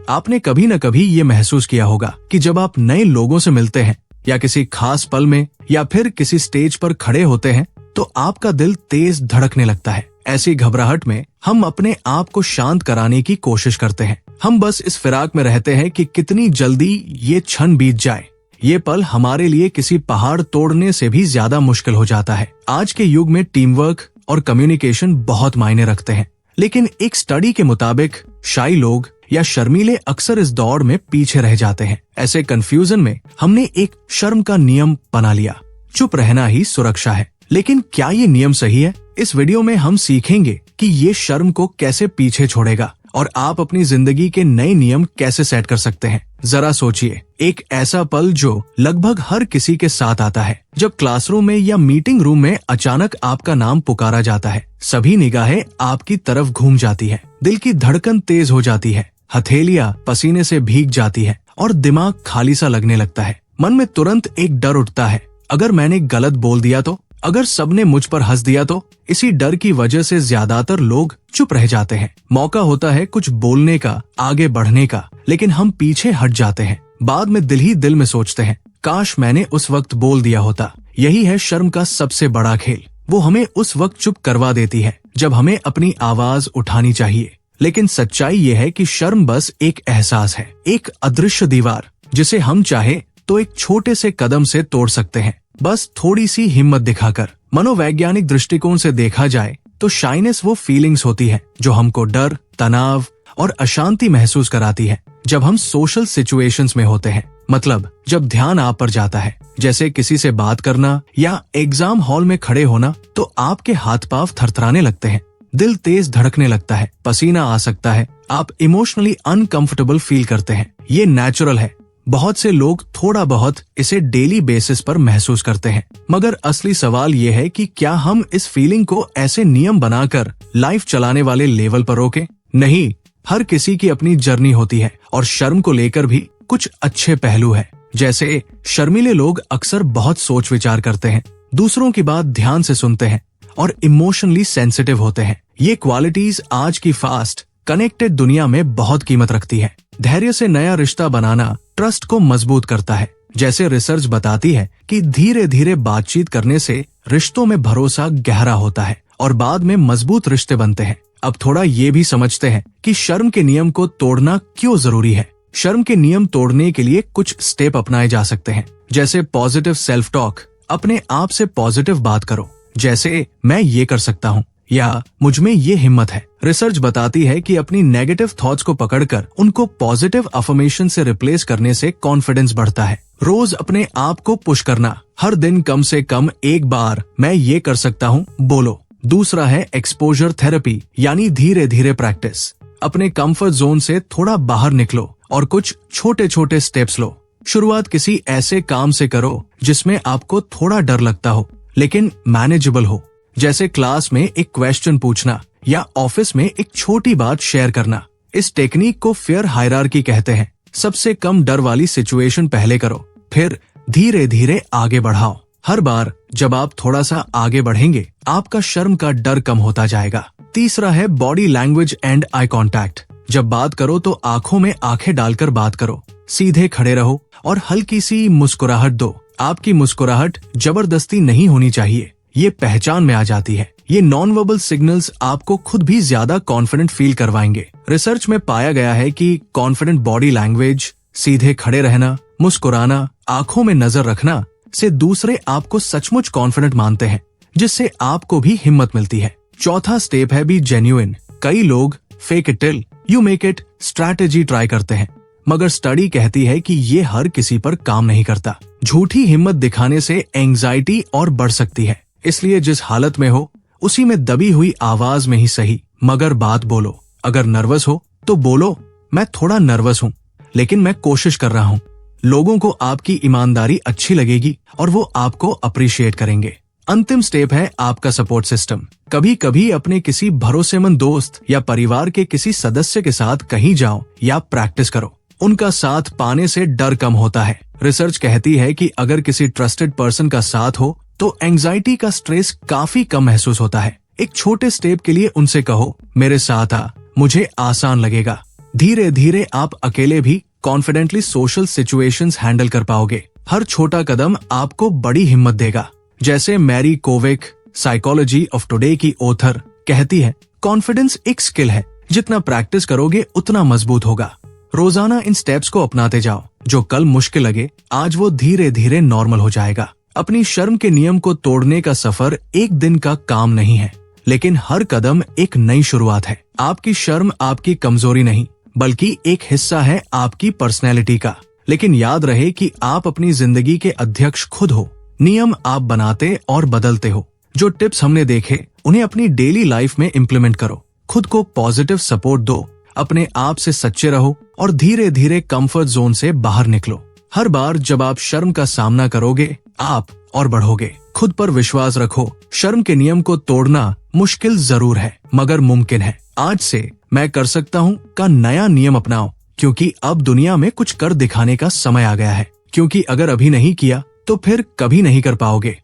आपने कभी न कभी ये महसूस किया होगा कि जब आप नए लोगों से मिलते हैं या किसी खास पल में या फिर किसी स्टेज पर खड़े होते हैं तो आपका दिल तेज धड़कने लगता है। ऐसी घबराहट में हम अपने आप को शांत कराने की कोशिश करते हैं। हम बस इस फिराक में रहते हैं कि कितनी जल्दी ये क्षण बीत जाए। ये पल हमारे लिए किसी पहाड़ तोड़ने से भी ज्यादा मुश्किल हो जाता है। आज के युग में टीम वर्क और कम्युनिकेशन बहुत मायने रखते हैं, लेकिन एक स्टडी के मुताबिक शाई लोग या शर्मीले अक्सर इस दौड़ में पीछे रह जाते हैं। ऐसे कंफ्यूजन में हमने एक शर्म का नियम बना लिया, चुप रहना ही सुरक्षा है। लेकिन क्या ये नियम सही है? इस वीडियो में हम सीखेंगे कि ये शर्म को कैसे पीछे छोड़ेगा और आप अपनी जिंदगी के नए नियम कैसे सेट कर सकते हैं। जरा सोचिए, एक ऐसा पल जो लगभग हर किसी के साथ आता है, जब क्लासरूम में या मीटिंग रूम में अचानक आपका नाम पुकारा जाता है। सभी निगाहें आपकी तरफ घूम जाती है, दिल की धड़कन तेज हो जाती है, हथेलियां पसीने से भीग जाती है और दिमाग खाली सा लगने लगता है। मन में तुरंत एक डर उठता है, अगर मैंने गलत बोल दिया तो, अगर सबने मुझ पर हंस दिया तो। इसी डर की वजह से ज्यादातर लोग चुप रह जाते हैं। मौका होता है कुछ बोलने का, आगे बढ़ने का, लेकिन हम पीछे हट जाते हैं। बाद में दिल ही दिल में सोचते हैं, काश मैंने उस वक्त बोल दिया होता। यही है शर्म का सबसे बड़ा खेल। वो हमें उस वक्त चुप करवा देती है जब हमें अपनी आवाज उठानी चाहिए। लेकिन सच्चाई ये है कि शर्म बस एक एहसास है, एक अदृश्य दीवार जिसे हम चाहे तो एक छोटे से कदम से तोड़ सकते हैं, बस थोड़ी सी हिम्मत दिखाकर। मनोवैज्ञानिक दृष्टिकोण से देखा जाए तो शाइनेस वो फीलिंग्स होती है जो हमको डर, तनाव और अशांति महसूस कराती है जब हम सोशल सिचुएशंस में होते हैं। मतलब जब ध्यान आप पर जाता है, जैसे किसी से बात करना या एग्जाम हॉल में खड़े होना, तो आपके हाथ पांव थरथराने लगते हैं, दिल तेज धड़कने लगता है, पसीना आ सकता है, आप इमोशनली अनकंफर्टेबल फील करते हैं। ये नेचुरल है। बहुत से लोग थोड़ा बहुत इसे डेली बेसिस पर महसूस करते हैं, मगर असली सवाल ये है कि क्या हम इस फीलिंग को ऐसे नियम बनाकर लाइफ चलाने वाले लेवल पर रोकें? नहीं, हर किसी की अपनी जर्नी होती है और शर्म को लेकर भी कुछ अच्छे पहलू है। जैसे शर्मीले लोग अक्सर बहुत सोच विचार करते हैं, दूसरों की बात ध्यान से सुनते हैं और इमोशनली सेंसिटिव होते हैं। ये क्वालिटीज आज की फास्ट कनेक्टेड दुनिया में बहुत कीमत रखती है। धैर्य से नया रिश्ता बनाना ट्रस्ट को मजबूत करता है। जैसे रिसर्च बताती है कि धीरे धीरे बातचीत करने से रिश्तों में भरोसा गहरा होता है और बाद में मजबूत रिश्ते बनते हैं। अब थोड़ा ये भी समझते हैं कि शर्म के नियम को तोड़ना क्यों जरूरी है। शर्म के नियम तोड़ने के लिए कुछ स्टेप अपनाए जा सकते हैं, जैसे पॉजिटिव सेल्फ टॉक, अपने आप से पॉजिटिव बात करो, जैसे मैं ये कर सकता हूँ या मुझ में ये हिम्मत है। रिसर्च बताती है कि अपनी नेगेटिव थॉट्स को पकड़कर उनको पॉजिटिव अफर्मेशन से रिप्लेस करने से कॉन्फिडेंस बढ़ता है। रोज अपने आप को पुश करना, हर दिन कम से कम एक बार मैं ये कर सकता हूँ बोलो। दूसरा है एक्सपोजर थेरेपी, यानी धीरे धीरे प्रैक्टिस। अपने कंफर्ट जोन से थोड़ा बाहर निकलो और कुछ छोटे छोटे स्टेप्स लो। शुरुआत किसी ऐसे काम से करो जिसमें आपको थोड़ा डर लगता हो लेकिन मैनेजेबल हो, जैसे क्लास में एक क्वेश्चन पूछना या ऑफिस में एक छोटी बात शेयर करना। इस टेक्निक को फियर हायरार्की कहते हैं। सबसे कम डर वाली सिचुएशन पहले करो, फिर धीरे धीरे आगे बढ़ाओ। हर बार जब आप थोड़ा सा आगे बढ़ेंगे, आपका शर्म का डर कम होता जाएगा। तीसरा है body language and eye contact. जब बात करो तो आंखों में आंखें डालकर बात करो, सीधे खड़े रहो और हल्की सी मुस्कुराहट दो। आपकी मुस्कुराहट जबरदस्ती नहीं होनी चाहिए, ये पहचान में आ जाती है। ये नॉन वर्बल सिग्नल्स आपको खुद भी ज्यादा कॉन्फिडेंट फील करवाएंगे। रिसर्च में पाया गया है कि कॉन्फिडेंट बॉडी लैंग्वेज, सीधे खड़े रहना, मुस्कुराना, आंखों में नजर रखना से दूसरे आपको सचमुच कॉन्फिडेंट मानते हैं, जिससे आपको भी हिम्मत मिलती है। चौथा स्टेप है बी जेन्युइन। कई लोग fake it till you make it strategy try करते हैं, मगर स्टडी कहती है कि ये हर किसी पर काम नहीं करता। झूठी हिम्मत दिखाने से एंजाइटी और बढ़ सकती है। इसलिए जिस हालत में हो उसी में दबी हुई आवाज में ही सही, मगर बात बोलो। अगर नर्वस हो तो बोलो, मैं थोड़ा नर्वस हूँ लेकिन मैं कोशिश कर रहा हूँ। लोगों को आपकी ईमानदारी अच्छी लगेगी और वो आपको अप्रिशिएट करेंगे। अंतिम स्टेप है आपका सपोर्ट सिस्टम। कभी कभी अपने किसी भरोसेमंद दोस्त या परिवार के किसी सदस्य के साथ कहीं जाओ या प्रैक्टिस करो। उनका साथ पाने से डर कम होता है। रिसर्च कहती है कि अगर किसी ट्रस्टेड पर्सन का साथ हो तो एंजाइटी का स्ट्रेस काफी कम महसूस होता है। एक छोटे स्टेप के लिए उनसे कहो, मेरे साथ आ, मुझे आसान लगेगा। धीरे धीरे आप अकेले भी कॉन्फिडेंटली सोशल सिचुएशंस हैंडल कर पाओगे। हर छोटा कदम आपको बड़ी हिम्मत देगा। जैसे Mary CoWIN, psychology of today की ऑथर, कहती है, कॉन्फिडेंस एक स्किल है, जितना प्रैक्टिस करोगे उतना मजबूत होगा। रोजाना इन स्टेप्स को अपनाते जाओ। जो कल मुश्किल लगे, आज वो धीरे धीरे नॉर्मल हो जाएगा। अपनी शर्म के नियम को तोड़ने का सफर एक दिन का काम नहीं है, लेकिन हर कदम एक नई शुरुआत है। आपकी शर्म आपकी कमजोरी नहीं, बल्कि एक हिस्सा है आपकी पर्सनैलिटी का। लेकिन याद रहे कि आप अपनी जिंदगी के अध्यक्ष खुद हो। नियम आप बनाते और बदलते हो। जो टिप्स हमने देखे, उन्हें अपनी डेली लाइफ में इम्प्लीमेंट करो। खुद को पॉजिटिव सपोर्ट दो, अपने आप से सच्चे रहो और धीरे धीरे कंफर्ट जोन से बाहर निकलो। हर बार जब आप शर्म का सामना करोगे, आप और बढ़ोगे। खुद पर विश्वास रखो। शर्म के नियम को तोड़ना मुश्किल जरूर है, मगर मुमकिन है। आज से मैं कर सकता हूँ का नया नियम अपनाओ, क्योंकि अब दुनिया में कुछ कर दिखाने का समय आ गया है। क्योंकि अगर अभी नहीं किया तो फिर कभी नहीं कर पाओगे।